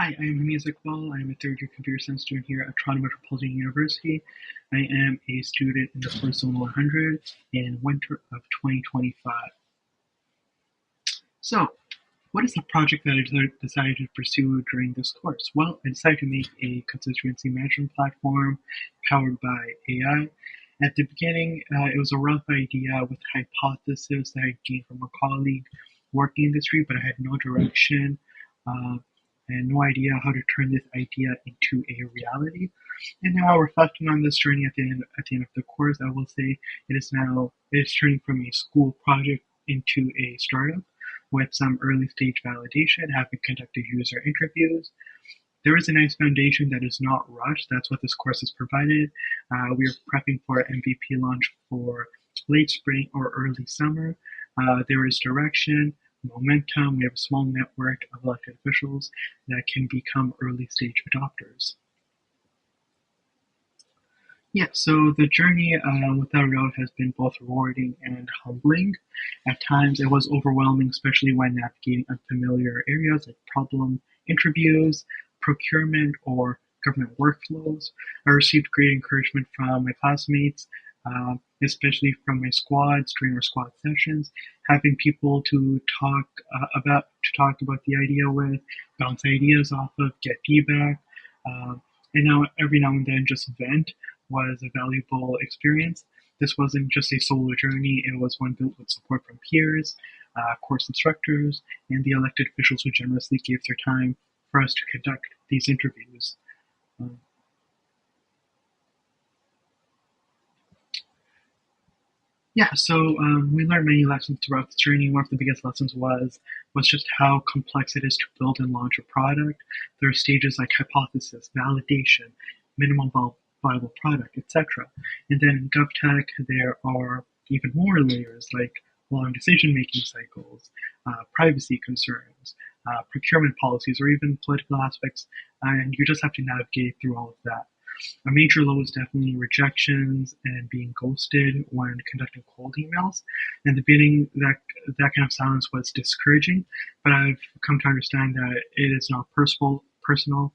Hi, I am Hameez. I am a third year computer science student here at Toronto Metropolitan University. I am a student in the course ZON 100 in winter of 2025. So, what is the project that I decided to pursue during this course? Well, I decided to make a constituency management platform powered by AI. At the beginning, it was a rough idea with a hypothesis that I gained from a colleague working in the industry, but I had no direction uh, and no idea how to turn this idea into a reality. And now, reflecting on this journey at the end of the course, I will say it is turning from a school project into a startup with some early stage validation, having conducted user interviews. There is a nice foundation that is not rushed. That's what this course has provided. We are prepping for MVP launch for late spring or early summer. There is direction, momentum. We have a small network of elected officials that can become early stage adopters. Yeah, so the journey, without a doubt, has been both rewarding and humbling. At times, it was overwhelming, especially when navigating unfamiliar areas like problem interviews, procurement, or government workflows. I received great encouragement from my classmates, especially from my squads during our squad sessions. Having people to talk about the idea with, bounce ideas off of, get feedback, uh, and now every now and then just vent was a valuable experience. This wasn't just a solo journey, it was one built with support from peers, course instructors, and the elected officials who generously gave their time for us to conduct these interviews. Um, yeah, so we learned many lessons throughout the journey. One of the biggest lessons was just how complex it is to build and launch a product. There are stages like hypothesis, validation, minimum viable product, etc. And then in GovTech, there are even more layers like long decision-making cycles, privacy concerns, procurement policies, or even political aspects, and you just have to navigate through all of that. A major low is definitely rejections and being ghosted when conducting cold emails. In the beginning, that kind of silence was discouraging, but I've come to understand that it is not personal.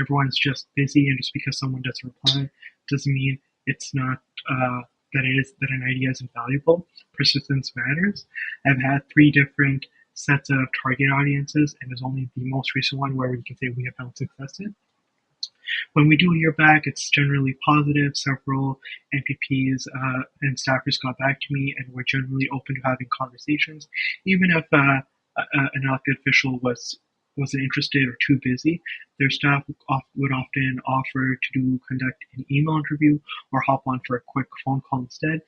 Everyone's just busy, and just because someone doesn't reply doesn't mean it's not that an idea isn't valuable. Persistence matters. I've had three different sets of target audiences, and there's only the most recent one where we can say we have found success in. When we do hear back, it's generally positive. Several MPPs and staffers got back to me and were generally open to having conversations, even if an elected official wasn't interested or too busy. Their staff would often offer to conduct an email interview or hop on for a quick phone call instead.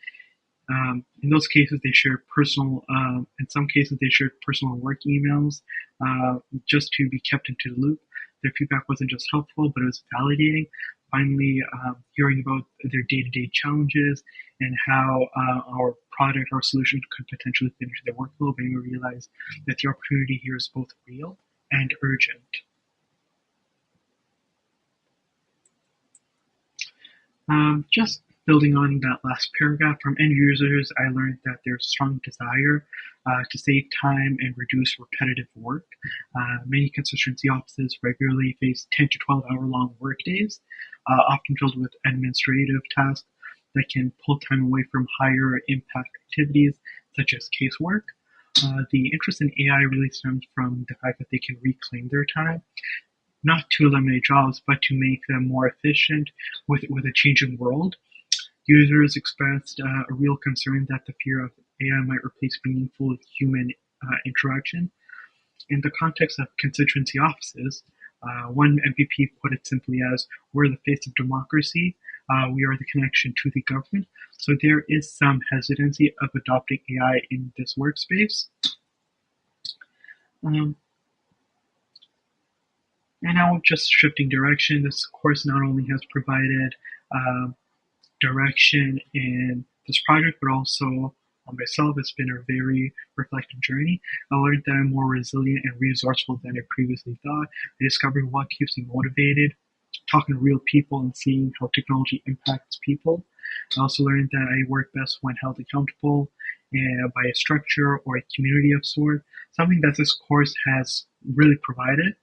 In those cases, they shared personal. In some cases, they shared personal work emails just to be kept into the loop. Their feedback wasn't just helpful, but it was validating. Finally, hearing about their day-to-day challenges and how our product, our solution could potentially fit into their workflow, made me realize that the opportunity here is both real and urgent. Just building on that last paragraph, from end users, I learned that there's a strong desire to save time and reduce repetitive work. Many constituency offices regularly face 10 to 12-hour long workdays, often filled with administrative tasks that can pull time away from higher impact activities such as casework. The interest in AI really stems from the fact that they can reclaim their time, not to eliminate jobs, but to make them more efficient with a changing world. Users expressed a real concern that the fear of AI might replace meaningful human interaction. In the context of constituency offices, one MPP put it simply as, "We're the face of democracy. We are the connection to the government." So there is some hesitancy of adopting AI in this workspace. Um, and now, just shifting direction, this course not only has provided uh, direction in this project, but also on myself. It's been a very reflective journey. I learned that I'm more resilient and resourceful than I previously thought. I discovered what keeps me motivated, talking to real people and seeing how technology impacts people. I also learned that I work best when held accountable by a structure or a community of sort, something that this course has really provided.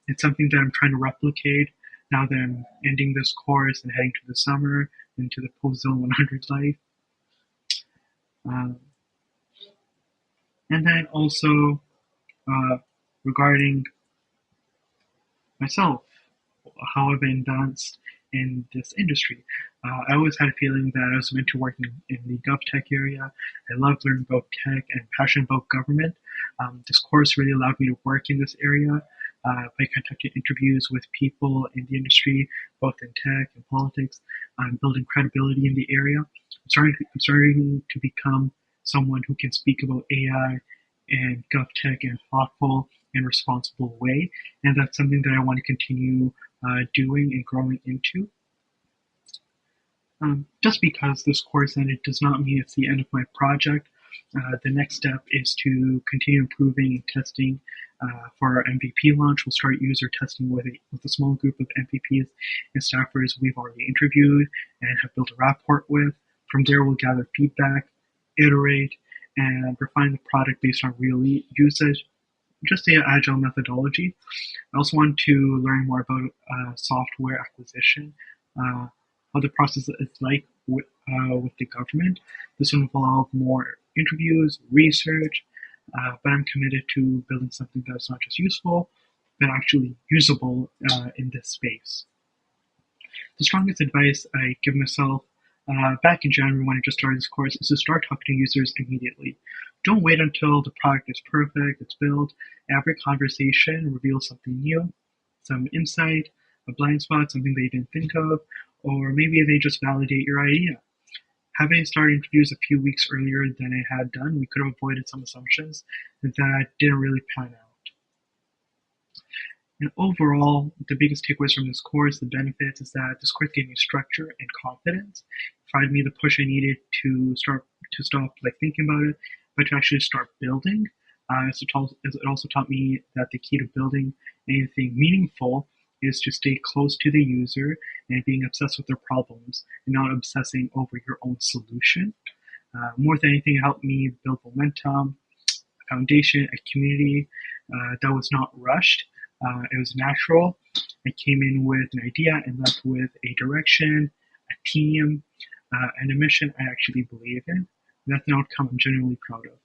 It's something that I'm trying to replicate now that I'm ending this course and heading to the summer into the post Zone 100 life. Um, and then also uh, regarding myself, how I've advanced in this industry. I always had a feeling that I was meant to work in the GovTech area. I love learning about tech and passionate about government. This course really allowed me to work in this area by conducting interviews with people in the industry, both in tech and politics, building credibility in the area. I'm starting to become someone who can speak about AI and GovTech in a thoughtful and responsible way, and that's something that I want to continue doing and growing into. Just because this course ended does not mean it's the end of my project. The next step is to continue improving and testing for our MVP launch. We'll start user testing with a small group of MVPs and staffers we've already interviewed and have built a rapport with. From there, we'll gather feedback, iterate, and refine the product based on real usage. Just the agile methodology. I also want to learn more about software acquisition, how the process is like with the government. This will involve more interviews, research, but I'm committed to building something that's not just useful, but actually usable in this space. The strongest advice I give myself back in January when I just started this course is to start talking to users immediately. Don't wait until the product is perfect, it's built. Every conversation reveals something new, some insight, a blind spot, something they didn't think of, or maybe they just validate your idea. Having started interviews a few weeks earlier than I had done, we could have avoided some assumptions that didn't really pan out. And overall, the biggest takeaways from this course, the benefits, is that this course gave me structure and confidence, provided me the push I needed to stop thinking about it, but to actually start building. It also taught me that the key to building anything meaningful is to stay close to the user and being obsessed with their problems and not obsessing over your own solution. More than anything, it helped me build momentum, a foundation, a community that was not rushed. It was natural. I came in with an idea and left with a direction, a team, and a mission I actually believe in. And that's an outcome I'm genuinely proud of.